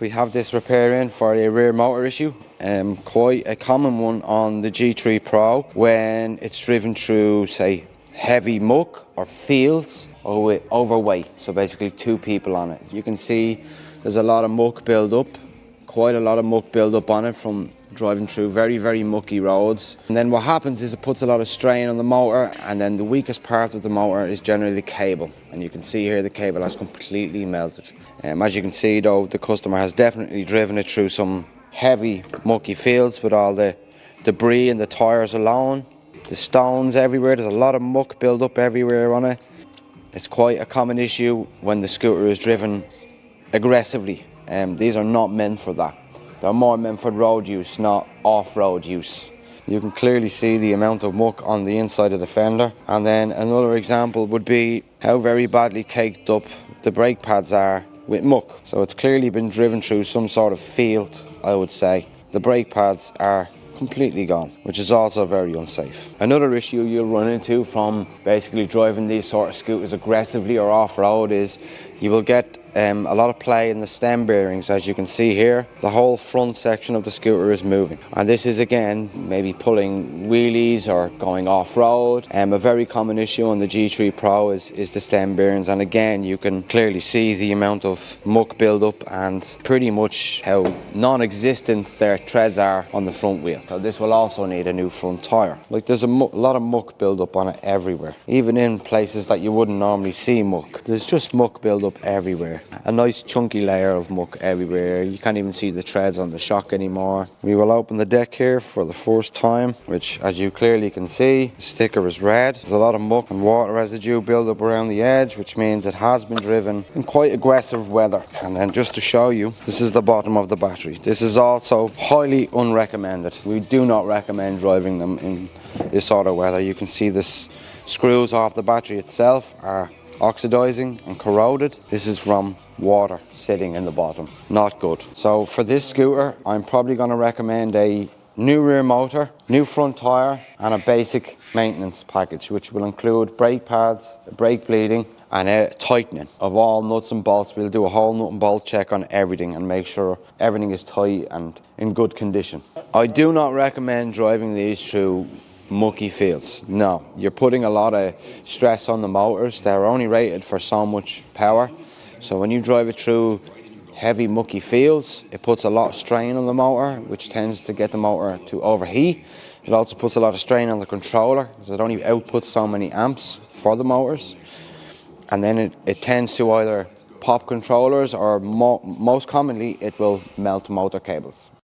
We have this repair in for a rear motor issue, quite a common one on the G3 Pro when it's driven through, say, heavy muck or fields or with overweight, so basically two people on it. You can see there's a lot of muck build up, quite a lot of muck build up on it from driving through very mucky roads. And then what happens is it puts a lot of strain on the motor, and then the weakest part of the motor is generally the cable. And you can see here the cable has completely melted. As you can see though, the customer has definitely driven it through some heavy mucky fields with all the debris and the tyres alone, the stones everywhere. There's a lot of muck build up everywhere on it. It's quite a common issue when the scooter is driven aggressively. These are not meant for that. They're more meant for road use, not off-road use. You can clearly see the amount of muck on the inside of the fender. And then another example would be how very badly caked up the brake pads are with muck. So it's clearly been driven through some sort of field, I would say. The brake pads are completely gone, which is also very unsafe. Another issue you'll run into from basically driving these sort of scooters aggressively or off-road is you will get a lot of play in the stem bearings. As you can see here, the whole front section of the scooter is moving, and this is again maybe pulling wheelies or going off-road. A very common issue on the G3 Pro is the stem bearings, and again you can clearly see the amount of muck build up and pretty much how non-existent their treads are on the front wheel. So this will also need a new front tyre. Like, there's a lot of muck build up on it everywhere, even in places that you wouldn't normally see muck. There's just muck build up everywhere. A nice chunky layer of muck everywhere. You can't even see the treads on the shock anymore. We will open the deck here for the first time, which, as you clearly can see, the sticker is red. There's a lot of muck and water residue build up around the edge, which means it has been driven in quite aggressive weather. And then just to show you, this is the bottom of the battery. This is also highly unrecommended. We do not recommend driving them in this sort of weather. You can see the screws off the battery itself are oxidizing and corroded. This is from water sitting in the bottom. Not good. So for this scooter, I'm probably going to recommend a new rear motor, new front tyre, and a basic maintenance package, which will include brake pads, brake bleeding, and a tightening of all nuts and bolts. We'll do a whole nut and bolt check on everything and make sure everything is tight and in good condition. I do not recommend driving these through mucky fields. No, you're putting a lot of stress on the motors. They're only rated for so much power. So when you drive it through heavy mucky fields, it puts a lot of strain on the motor, which tends to get the motor to overheat. It also puts a lot of strain on the controller because it only outputs so many amps for the motors. And then it tends to either pop controllers or most commonly it will melt motor cables.